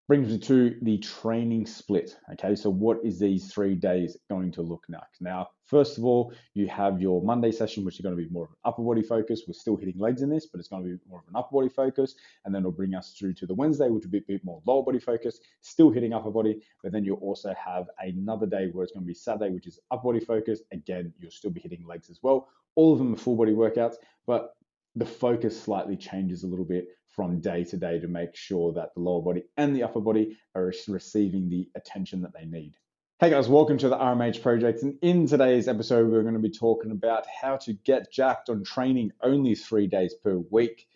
Brings me to the training split. Okay, so what is these 3 days going to look like? Now, first of all, you have your Monday session, which is going to be more of an upper body focus. We're still hitting legs in this, but it's going to be more of an upper body focus. And then it'll bring us through to the Wednesday, which will be a bit more lower body focus, still hitting upper body. But then you'll also have another day where it's going to be Saturday, which is upper body focus. Again, you'll still be hitting legs as well. All of them are full body workouts, but the focus slightly changes a little bit from day to day to make sure that the lower body and the upper body are receiving the attention that they need. Hey guys, welcome to the RMH Project. And in today's episode, we're going to be talking about how to get jacked on training only 3 days per week.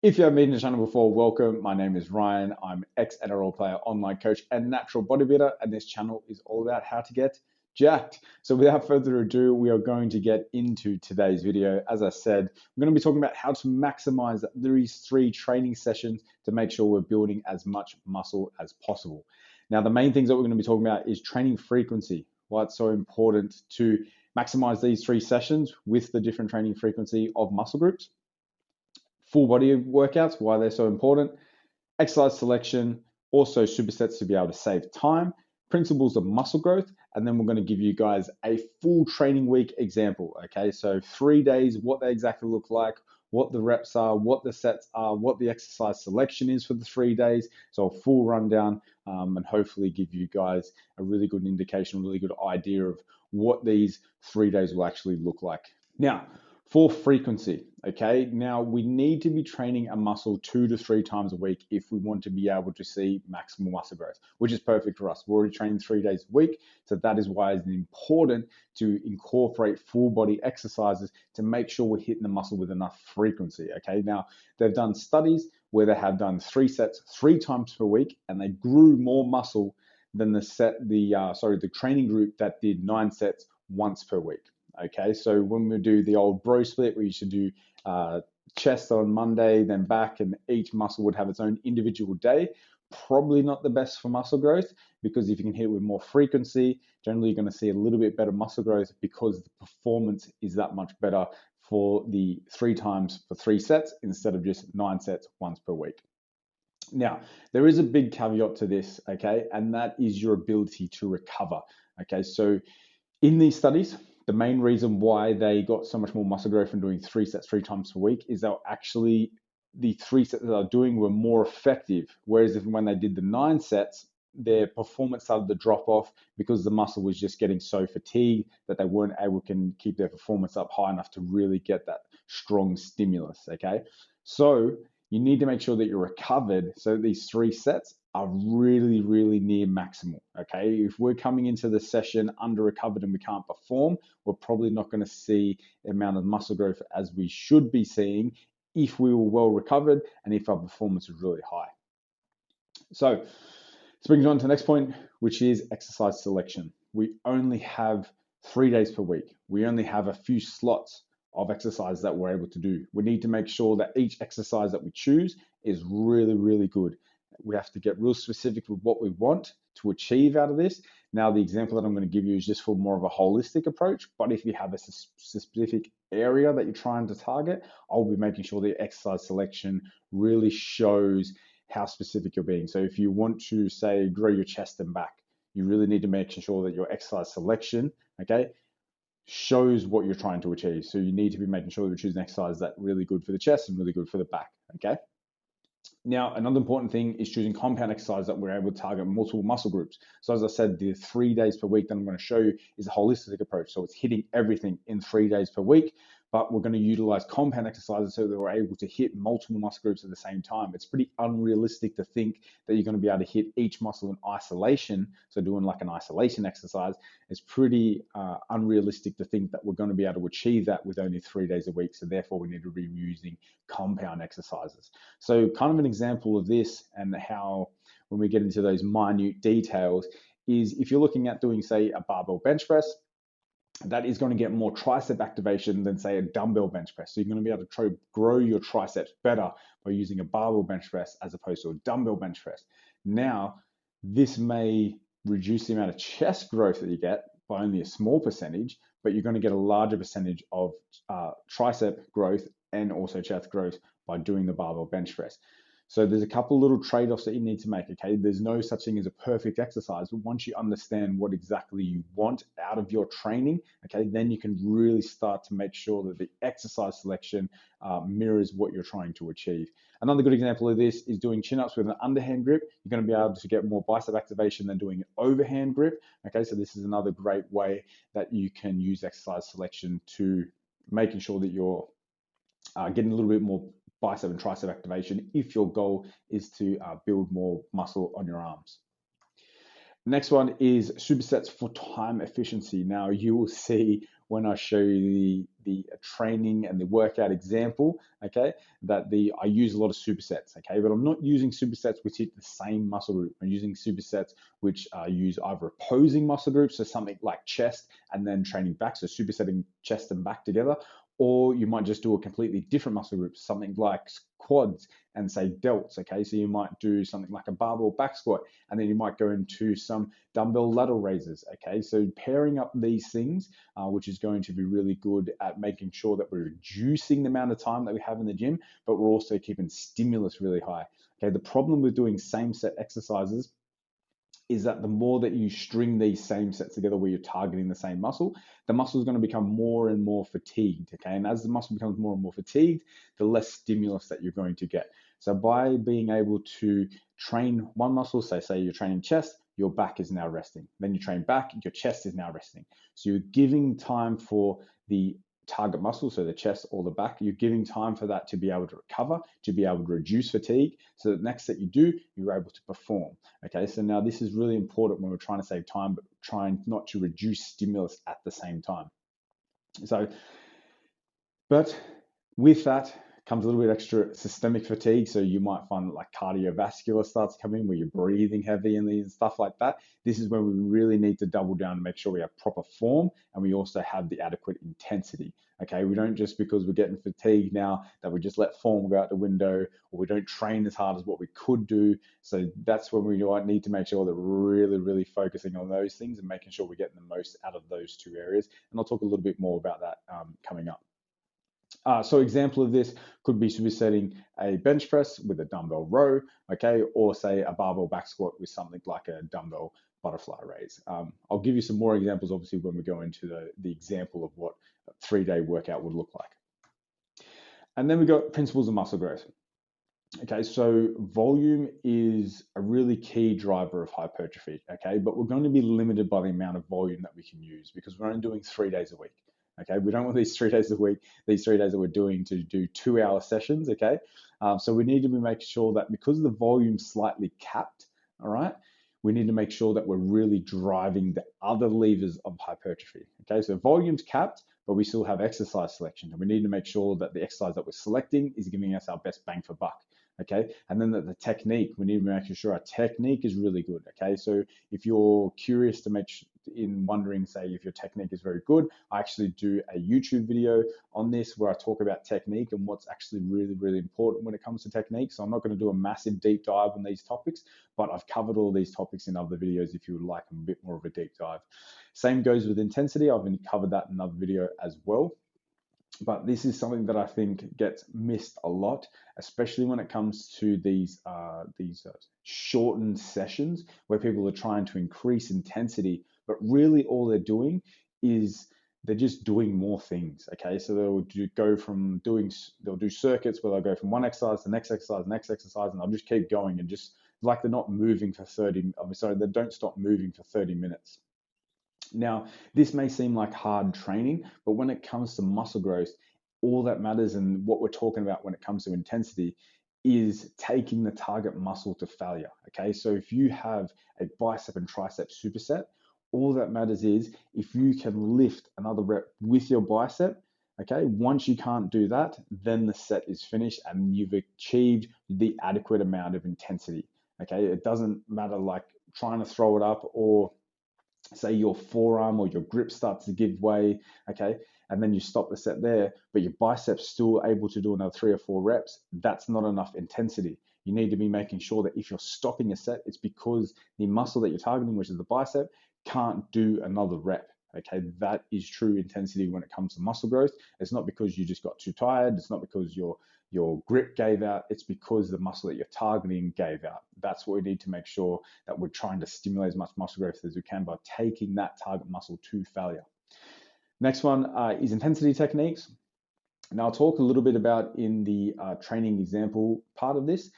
If you haven't been to the channel before, welcome. My name is Ryan. I'm ex-NRL player, online coach, and natural bodybuilder. And this channel is all about how to get jacked. So without further ado, we are going to get into today's video. As I said, we're going to be talking about how to maximize these 3 training sessions to make sure we're building as much muscle as possible. Now, the main things that we're going to be talking about is training frequency, why it's so important to maximize these 3 sessions with the different training frequency of muscle groups, full body workouts, why they're so important, exercise selection, also supersets to be able to save time, principles of muscle growth, and then we're going to give you guys a full training week example. Okay, so 3 days, what they exactly look like, what the reps are, what the sets are, what the exercise selection is for the 3 days. So a full rundown, and hopefully give you guys a really good indication, really good idea of what these 3 days will actually look like. Now, for frequency, okay, now we need to be training a muscle 2 to 3 times a week if we want to be able to see maximal muscle growth, which is perfect for us. We're already training 3 days a week, so that is why it's important to incorporate full body exercises to make sure we're hitting the muscle with enough frequency, okay? Now, they've done studies where they have done 3 sets 3 times per week, and they grew more muscle than the training group that did 9 sets once per week. Okay, so when we do the old bro split, we used to do chest on Monday, then back, and each muscle would have its own individual day. Probably not the best for muscle growth, because if you can hit it with more frequency, generally you're going to see a little bit better muscle growth because the performance is that much better for the 3 times for 3 sets instead of just 9 sets once per week. Now, there is a big caveat to this, okay, and that is your ability to recover. Okay, so in these studies, the main reason why they got so much more muscle growth from doing 3 sets 3 times per week is that actually the 3 sets that they're doing were more effective. Whereas when they did the 9 sets, their performance started to drop off because the muscle was just getting so fatigued that they weren't able to keep their performance up high enough to really get that strong stimulus, okay? So you need to make sure that you're recovered so these 3 sets are really, really near maximal, okay? If we're coming into the session under recovered and we can't perform, we're probably not going to see the amount of muscle growth as we should be seeing if we were well recovered and if our performance is really high. So this brings on to the next point, which is exercise selection. We only have 3 days per week. We only have a few slots of exercise that we're able to do. We need to make sure that each exercise that we choose is really, really good. We have to get real specific with what we want to achieve out of this. Now, the example that I'm going to give you is just for more of a holistic approach, but if you have a specific area that you're trying to target, I'll be making sure the exercise selection really shows how specific you're being. So if you want to, say, grow your chest and back, you really need to make sure that your exercise selection, okay, shows what you're trying to achieve. So you need to be making sure that you choose an exercise that's really good for the chest and really good for the back, okay? Now, another important thing is choosing compound exercise that we're able to target multiple muscle groups. So as I said, the 3 days per week that I'm going to show you is a holistic approach. So it's hitting everything in 3 days per week, but we're going to utilize compound exercises so that we're able to hit multiple muscle groups at the same time. It's pretty unrealistic to think that you're going to be able to hit each muscle in isolation. So doing like an isolation exercise, it's pretty unrealistic to think that we're going to be able to achieve that with only 3 days a week. So therefore we need to be using compound exercises. So kind of an example of this and how when we get into those minute details is if you're looking at doing, say, a barbell bench press, that is going to get more tricep activation than, say, a dumbbell bench press. So you're going to be able to try grow your triceps better by using a barbell bench press as opposed to a dumbbell bench press. Now, this may reduce the amount of chest growth that you get by only a small percentage, but you're going to get a larger percentage of tricep growth and also chest growth by doing the barbell bench press. So there's a couple little trade-offs that you need to make, okay? There's no such thing as a perfect exercise, but once you understand what exactly you want out of your training, okay, then you can really start to make sure that the exercise selection mirrors what you're trying to achieve. Another good example of this is doing chin-ups with an underhand grip. You're going to be able to get more bicep activation than doing an overhand grip, okay? So this is another great way that you can use exercise selection to making sure that you're getting a little bit more bicep and tricep activation if your goal is to build more muscle on your arms. Next one is supersets for time efficiency. Now you will see when I show you the training and the workout example, okay, that I use a lot of supersets, okay, but I'm not using supersets which hit the same muscle group. I'm using supersets which use either opposing muscle groups, so something like chest and then training back, so supersetting chest and back together, or you might just do a completely different muscle group, something like quads and say delts, okay? So you might do something like a barbell back squat, and then you might go into some dumbbell lateral raises, okay? So pairing up these things, which is going to be really good at making sure that we're reducing the amount of time that we have in the gym, but we're also keeping stimulus really high, okay? The problem with doing same set exercises is that the more that you string these same sets together where you're targeting the same muscle, the muscle is going to become more and more fatigued, okay? And as the muscle becomes more and more fatigued, the less stimulus that you're going to get. So by being able to train one muscle, say you're training chest, your back is now resting. Then you train back, your chest is now resting. So you're giving time for the target muscle, so the chest or the back, you're giving time for that to be able to recover, to be able to reduce fatigue, so the next set you do, you're able to perform. Okay, so now this is really important when we're trying to save time, but trying not to reduce stimulus at the same time. So, but with that comes a little bit extra systemic fatigue. So you might find like cardiovascular starts coming where you're breathing heavy and stuff like that. This is when we really need to double down and make sure we have proper form and we also have the adequate intensity. Okay, we don't just because we're getting fatigued now that we just let form go out the window or we don't train as hard as what we could do. So that's when we need to make sure that we're really focusing on those things and making sure we're getting the most out of those two areas. And I'll talk a little bit more about that coming up. So example of this could be supersetting a bench press with a dumbbell row, okay, or say a barbell back squat with something like a dumbbell butterfly raise. I'll give you some more examples, obviously, when we go into the example of what a 3-day workout would look like. And then we got principles of muscle growth. Okay, so volume is a really key driver of hypertrophy, okay, but we're going to be limited by the amount of volume that we can use because we're only doing 3 days a week. Okay, we don't want these 3 days a week, these 3 days that we're doing to do 2-hour sessions, okay? So we need to be making sure that because the volume's slightly capped, all right, we need to make sure that we're really driving the other levers of hypertrophy, okay? So volume's capped, but we still have exercise selection. And we need to make sure that the exercise that we're selecting is giving us our best bang for buck. Okay, and then the technique, we need to make sure our technique is really good. Okay, so if you're curious to wondering, say, if your technique is very good, I actually do a YouTube video on this where I talk about technique and what's actually really important when it comes to technique. So I'm not going to do a massive deep dive on these topics, but I've covered all these topics in other videos if you would like a bit more of a deep dive. Same goes with intensity. I've covered that in another video as well. But this is something that I think gets missed a lot, especially when it comes to these shortened sessions where people are trying to increase intensity, but really all they're doing is they're just doing more things. Okay, so they'll do circuits where they'll go from one exercise to next exercise, and they'll just keep going and just like they're not moving for they don't stop moving for 30 minutes. Now, this may seem like hard training, but when it comes to muscle growth, all that matters and what we're talking about when it comes to intensity is taking the target muscle to failure. Okay, so if you have a bicep and tricep superset, all that matters is if you can lift another rep with your bicep. Okay, once you can't do that, then the set is finished and you've achieved the adequate amount of intensity. Okay, it doesn't matter like trying to throw it up or say your forearm or your grip starts to give way, okay, and then you stop the set there, but your biceps still able to do another 3 or 4 reps, that's not enough intensity. You need to be making sure that if you're stopping a set, it's because the muscle that you're targeting, which is the bicep, can't do another rep. Okay, that is true intensity when it comes to muscle growth. It's not because you just got too tired. It's not because you're your grip gave out, it's because the muscle that you're targeting gave out. That's what we need to make sure that we're trying to stimulate as much muscle growth as we can by taking that target muscle to failure. Next one is intensity techniques. Now, I'll talk a little bit about in the training example part of this,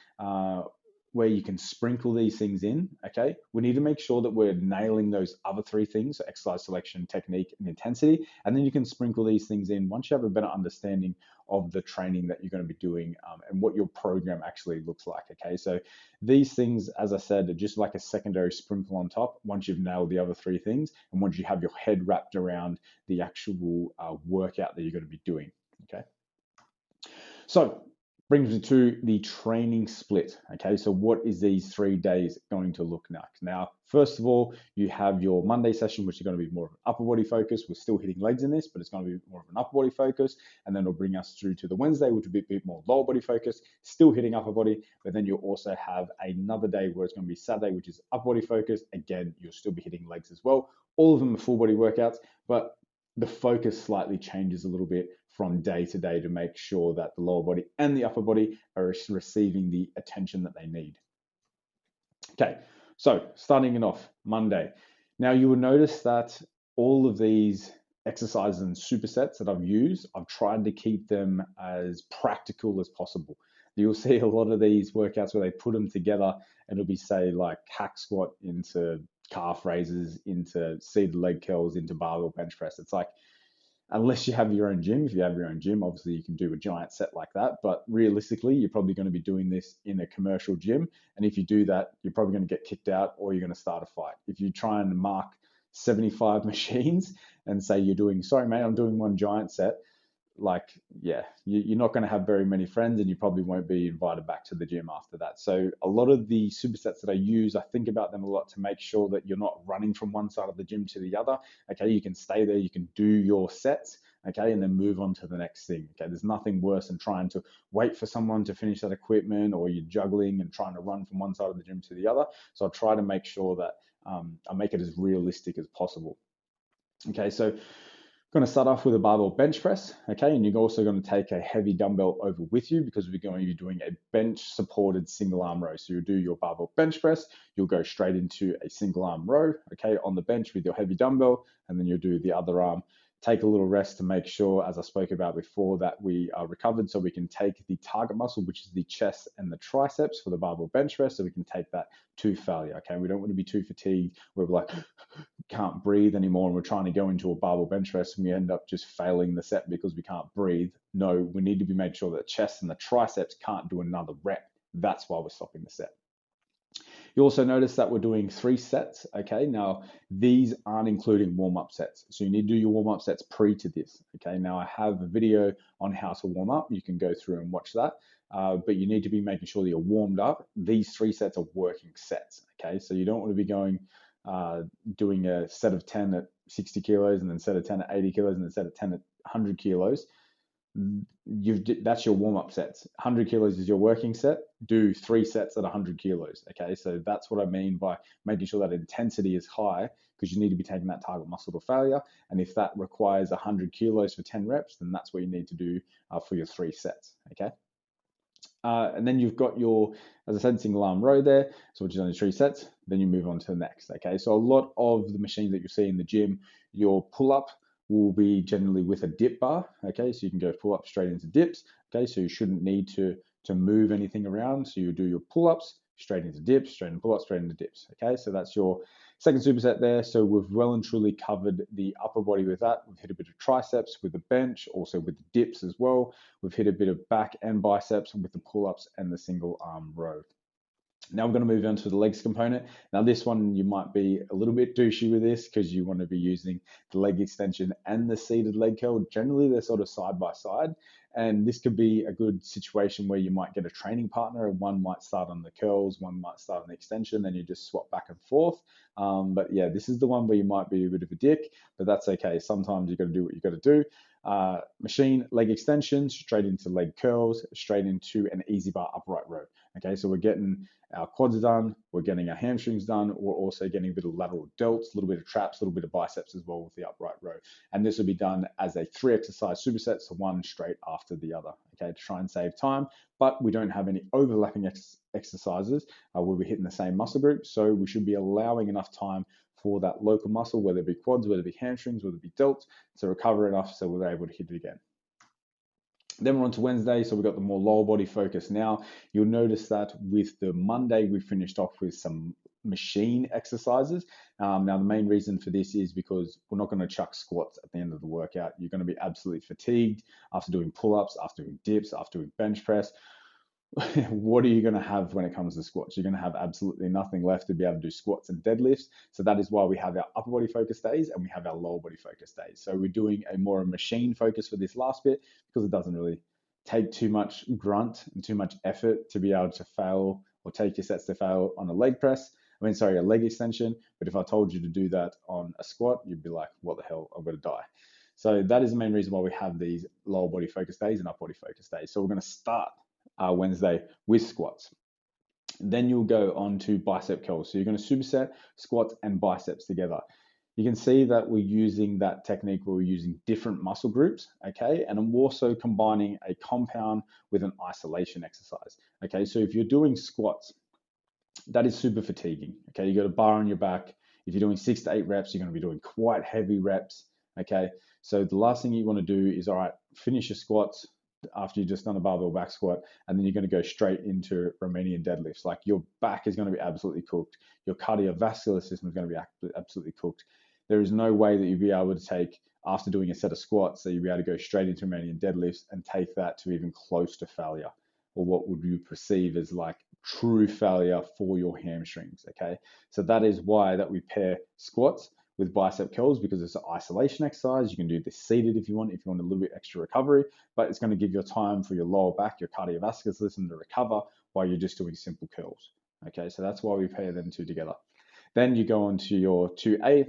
where you can sprinkle these things in, okay? We need to make sure that we're nailing those other three things, so exercise selection, technique, and intensity, and then you can sprinkle these things in once you have a better understanding of the training that you're going to be doing and what your program actually looks like, okay? So these things, as I said, are just like a secondary sprinkle on top once you've nailed the other three things and once you have your head wrapped around the actual workout that you're going to be doing, okay? So brings me to the training split. Okay, so what is these 3 days going to look like? Now, first of all, you have your Monday session, which is going to be more of an upper body focus. We're still hitting legs in this, but it's going to be more of an upper body focus. And then it'll bring us through to the Wednesday, which will be a bit more lower body focus, still hitting upper body. But then you'll also have another day where it's going to be Saturday, which is upper body focus. Again, you'll still be hitting legs as well. All of them are full body workouts, but the focus slightly changes a little bit from day to day to make sure that the lower body and the upper body are receiving the attention that they need. Okay, so starting it off, Monday. Now you will notice that all of these exercises and supersets that I've used, I've tried to keep them as practical as possible. You'll see a lot of these workouts where they put them together and it'll be, say, like hack squat into calf raises, into seated leg curls, into barbell bench press. It's like, unless you have your own gym, if you have your own gym, obviously you can do a giant set like that. But realistically, you're probably going to be doing this in a commercial gym. And if you do that, you're probably going to get kicked out or you're going to start a fight. If you try and mark 75 machines and say you're doing, sorry, mate, I'm doing one giant set, like, yeah, you're not going to have very many friends and you probably won't be invited back to the gym after that. So a lot of the supersets that I use, I think about them a lot to make sure that you're not running from one side of the gym to the other. Okay, you can stay there, you can do your sets, okay, and then move on to the next thing. Okay, there's nothing worse than trying to wait for someone to finish that equipment, or you're juggling and trying to run from one side of the gym to the other. So I try to make sure that I make it as realistic as possible. Okay, so going to start off with a barbell bench press, okay, and you're also going to take a heavy dumbbell over with you because we're going to be doing a bench supported single arm row. So you'll do your barbell bench press, you'll go straight into a single arm row, okay, on the bench with your heavy dumbbell, and then you'll do the other arm. Take a little rest to make sure, as I spoke about before, that we are recovered so we can take the target muscle, which is the chest and the triceps for the barbell bench press, so we can take that to failure, okay? We don't want to be too fatigued where we're like, can't breathe anymore and we're trying to go into a barbell bench press and we end up just failing the set because we can't breathe. No, we need to be made sure that the chest and the triceps can't do another rep. That's why we're stopping the set. You also notice that we're doing 3 sets, okay? Now, these aren't including warm-up sets. So you need to do your warm-up sets pre to this, okay? Now, I have a video on how to warm up. You can go through and watch that. But you need to be making sure that you're warmed up. These 3 sets are working sets, okay? So you don't want to be going doing a set of 10 at 60 kilos and then set of 10 at 80 kilos and then set of 10 at 100 kilos. That's your warm-up sets. 100 kilos is your working set. Do 3 sets at 100 kilos. Okay, so that's what I mean by making sure that intensity is high, because you need to be taking that target muscle to failure. And if that requires 100 kilos for 10 reps, then that's what you need to do for your 3 sets. Okay. And then you've got your, as I said, single arm row there, so which is only 3 sets. Then you move on to the next. Okay, so a lot of the machines that you see in the gym, your pull-up will be generally with a dip bar. Okay, so you can go pull up straight into dips. Okay, so you shouldn't need to move anything around. So you do your pull-ups straight into dips, straight into pull-ups, straight into dips. Okay, so that's your second superset there. So we've well and truly covered the upper body with that. We've hit a bit of triceps with the bench, also with the dips as well. We've hit a bit of back and biceps with the pull-ups and the single arm row. Now I'm going to move on to the legs component. Now this one, you might be a little bit douchey with this because you want to be using the leg extension and the seated leg curl. Generally, they're sort of side by side. And this could be a good situation where you might get a training partner and one might start on the curls, one might start on the extension, then you just swap back and forth. But yeah, this is the one where you might be a bit of a dick, but that's okay. Sometimes you got to do what you got to do. machine leg extensions, straight into leg curls, straight into an easy bar upright row. Okay, so we're getting our quads done, we're getting our hamstrings done, we're also getting a bit of lateral delts, a little bit of traps, a little bit of biceps as well with the upright row. And this will be done as a 3-exercise superset, so one straight after the other, okay, to try and save time. But we don't have any overlapping exercises where we're hitting the same muscle group, so we should be allowing enough time for that local muscle, whether it be quads, whether it be hamstrings, whether it be delts, to recover enough so we're able to hit it again. Then we're on to Wednesday, so we've got the more lower body focus. Now, you'll notice that with the Monday, we finished off with some machine exercises. Now, the main reason for this is because we're not going to chuck squats at the end of the workout. You're going to be absolutely fatigued after doing pull-ups, after doing dips, after doing bench press. What are you going to have when it comes to squats? You're going to have absolutely nothing left to be able to do squats and deadlifts. So that is why we have our upper body focus days and we have our lower body focus days. So we're doing a more machine focus for this last bit because it doesn't really take too much grunt and too much effort to be able to fail or take your sets to fail on a leg press. I mean, sorry, a leg extension. But if I told you to do that on a squat, you'd be like, what the hell, I'm going to die. So that is the main reason why we have these lower body focus days and upper body focus days. So we're going to start Wednesday with squats. Then you'll go on to bicep curls. So you're going to superset squats and biceps together. You can see that we're using that technique where we're using different muscle groups, okay? And I'm also combining a compound with an isolation exercise, okay? So if you're doing squats, that is super fatiguing, okay? You got a bar on your back. If you're doing 6 to 8 reps, you're going to be doing quite heavy reps, okay? So the last thing you want to do is, all right, finish your squats after you've just done a barbell back squat, and then you're going to go straight into Romanian deadlifts. Like your back is going to be absolutely cooked. Your cardiovascular system is going to be absolutely cooked. There is no way that you'll be able to take, after doing a set of squats, that you'll be able to go straight into Romanian deadlifts and take that to even close to failure, or what would you perceive as like true failure for your hamstrings, okay? So that is why that we pair squats with bicep curls, because it's an isolation exercise. You can do this seated if you want a little bit extra recovery, but it's going to give you time for your lower back, your cardiovascular system to recover while you're just doing simple curls. Okay, so that's why we pair them two together. Then you go on to your 2A,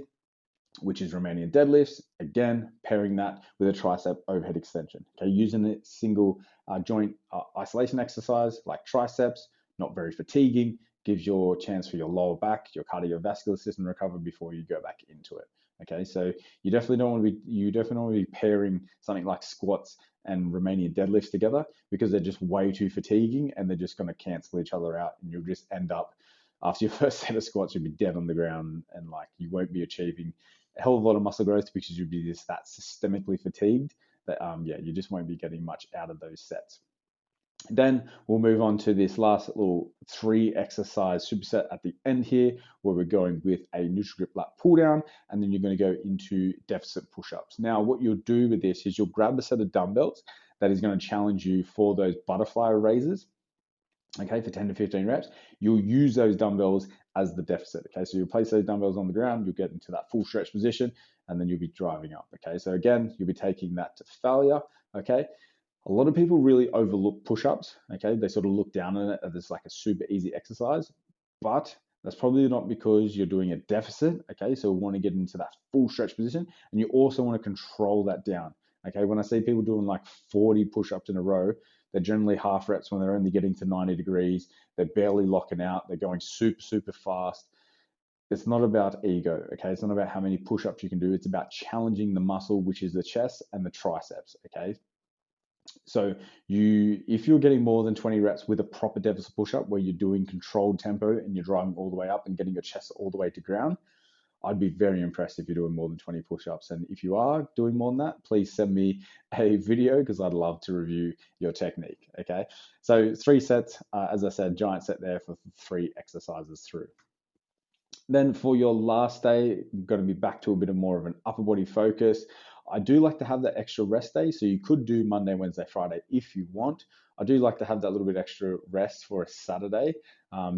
which is Romanian deadlifts. Again, pairing that with a tricep overhead extension. Okay, using a single joint isolation exercise like triceps, not very fatiguing, gives your chance for your lower back, your cardiovascular system to recover before you go back into it. Okay, so you definitely don't want to be pairing something like squats and Romanian deadlifts together, because they're just way too fatiguing and they're just going to cancel each other out, and you'll just end up, after your first set of squats, you'll be dead on the ground, and like you won't be achieving a hell of a lot of muscle growth because you'll be just that systemically fatigued that you just won't be getting much out of those sets. Then we'll move on to this last little 3-exercise superset at the end here, where we're going with a neutral grip lat pull down, and then you're going to go into deficit push-ups. Now, what you'll do with this is you'll grab a set of dumbbells that is going to challenge you for those butterfly raises, okay, for 10 to 15 reps. You'll use those dumbbells as the deficit, okay? So you'll place those dumbbells on the ground, you'll get into that full stretch position, and then you'll be driving up, okay? So again, you'll be taking that to failure, okay? A lot of people really overlook push-ups, okay? They sort of look down on it as like a super easy exercise, but that's probably not because you're doing a deficit, okay? So we want to get into that full stretch position, and you also want to control that down, okay? When I see people doing like 40 push-ups in a row, they're generally half reps when they're only getting to 90 degrees. They're barely locking out. They're going super, super fast. It's not about ego, okay? It's not about how many push-ups you can do. It's about challenging the muscle, which is the chest and the triceps, okay? So if you're getting more than 20 reps with a proper deficit push-up where you're doing controlled tempo and you're driving all the way up and getting your chest all the way to ground, I'd be very impressed if you're doing more than 20 push-ups. And if you are doing more than that, please send me a video, because I'd love to review your technique, okay? So 3 sets, as I said, giant set there for 3 exercises through. Then for your last day, we're going to be back to a bit more of an upper body focus. I do like to have that extra rest day, so you could do Monday, Wednesday, Friday if you want. I do like to have that little bit extra rest for a Saturday,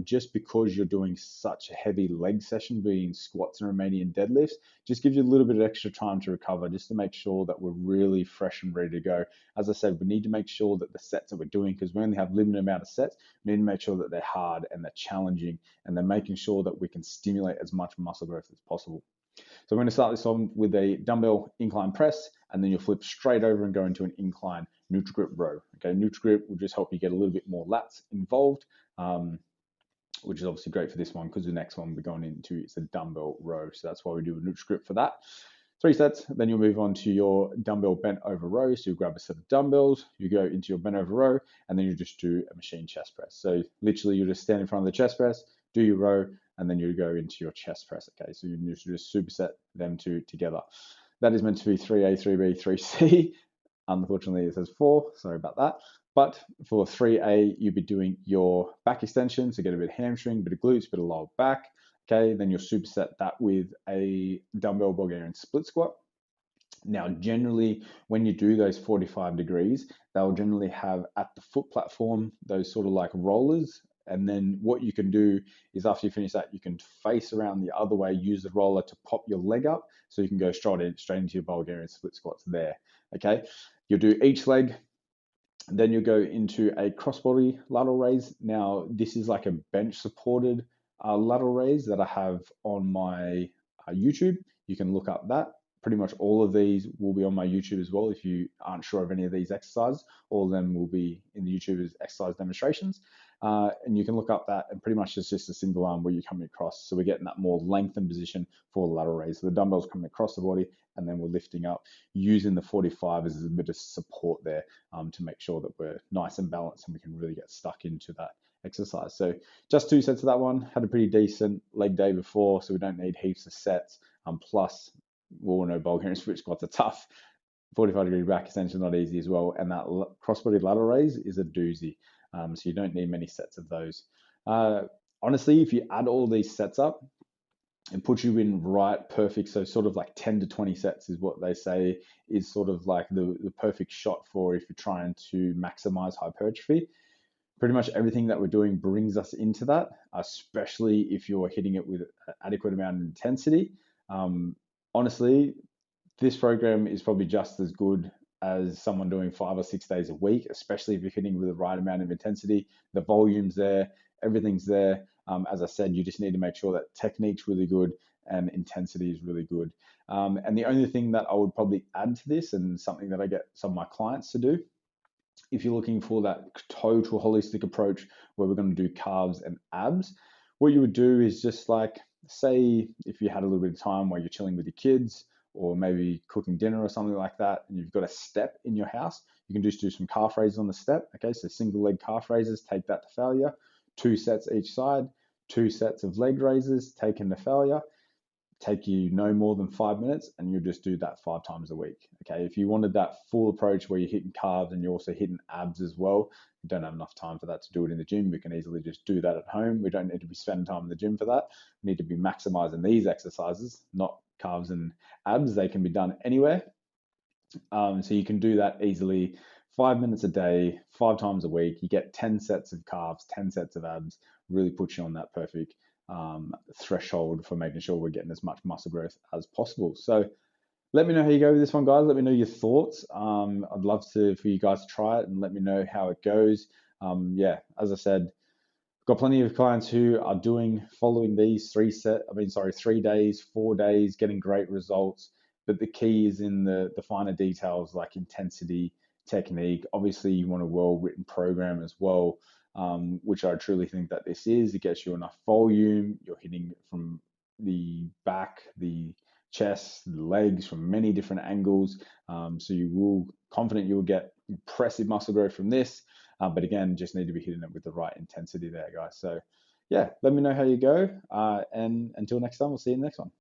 just because you're doing such a heavy leg session, being squats and Romanian deadlifts, just gives you a little bit of extra time to recover, just to make sure that we're really fresh and ready to go. As I said, we need to make sure that the sets that we're doing, because we only have a limited amount of sets, we need to make sure that they're hard and they're challenging, and they're making sure that we can stimulate as much muscle growth as possible. So we're going to start this on with a dumbbell incline press, and then you'll flip straight over and go into an incline neutral grip row. Okay, neutral grip will just help you get a little bit more lats involved, which is obviously great for this one because the next one we're going into is a dumbbell row. So that's why we do a neutral grip for that. 3 sets, then you'll move on to your dumbbell bent over row. So you grab a set of dumbbells, you go into your bent over row, and then you just do a machine chest press. So literally you just stand in front of the chest press, do your row, and then you go into your chest press. Okay, so you just superset them two together. That is meant to be 3A, 3B, 3C. Unfortunately, it says 4. Sorry about that. But for 3A, you'll be doing your back extension, so get a bit of hamstring, bit of glutes, bit of lower back. Okay, then you'll superset that with a dumbbell Bulgarian split squat. Now, generally, when you do those 45 degrees, they'll generally have at the foot platform those sort of like rollers. And then what you can do is after you finish that, you can face around the other way, use the roller to pop your leg up, so you can go straight into your Bulgarian split squats there. Okay, you'll do each leg. Then you go into a crossbody lateral raise. Now, this is like a bench supported lateral raise that I have on my YouTube. You can look up that. Pretty much all of these will be on my YouTube as well. If you aren't sure of any of these exercises, all of them will be in the YouTube as exercise demonstrations. And you can look up that, and pretty much it's just a single arm where you're coming across. So we're getting that more lengthened position for the lateral raise. So the dumbbells coming across the body, and then we're lifting up using the 45 as a bit of support there to make sure that we're nice and balanced and we can really get stuck into that exercise. So just 2 sets of that one. Had a pretty decent leg day before, so we don't need heaps of sets. Plus, we all know Bulgarian split squats are tough. 45-degree back extension not easy as well, and that crossbody lateral raise is a doozy. So you don't need many sets of those. Honestly, if you add all these sets up, it puts you in right perfect. So sort of like 10 to 20 sets is what they say is sort of like the perfect shot for if you're trying to maximize hypertrophy. Pretty much everything that we're doing brings us into that, especially if you're hitting it with an adequate amount of intensity. Honestly, this program is probably just as good as someone doing 5 or 6 days a week, especially if you're hitting with the right amount of intensity. The volume's there, everything's there. As I said, you just need to make sure that technique's really good and intensity is really good. And the only thing that I would probably add to this, and something that I get some of my clients to do, if you're looking for that total holistic approach where we're going to do calves and abs, what you would do is just like, say, if you had a little bit of time while you're chilling with your kids, or maybe cooking dinner or something like that, and you've got a step in your house, you can just do some calf raises on the step. Okay, so single leg calf raises, take that to failure. 2 sets each side, 2 sets of leg raises, taken to failure. Take you no more than 5 minutes, and you'll just do that 5 times a week. Okay, if you wanted that full approach where you're hitting calves and you're also hitting abs as well, you don't have enough time for that to do it in the gym. We can easily just do that at home. We don't need to be spending time in the gym for that. We need to be maximizing these exercises, not calves and abs. They can be done anywhere. So you can do that easily 5 minutes a day, 5 times a week. You get 10 sets of calves, 10 sets of abs, really puts you on that perfect threshold for making sure we're getting as much muscle growth as possible. So let me know how you go with this one, guys. Let me know your thoughts. I'd love for you guys to try it and let me know how it goes. Yeah, as I said, got plenty of clients who are following these 3 days, 4 days, getting great results. But the key is in the finer details like intensity, technique. Obviously, you want a well-written program as well, which I truly think that this is. It gets you enough volume. You're hitting from the back, the chest, the legs from many different angles. So you will confident you will get impressive muscle growth from this. But again, just need to be hitting it with the right intensity there, guys. So yeah, let me know how you go. And until next time, we'll see you in the next one.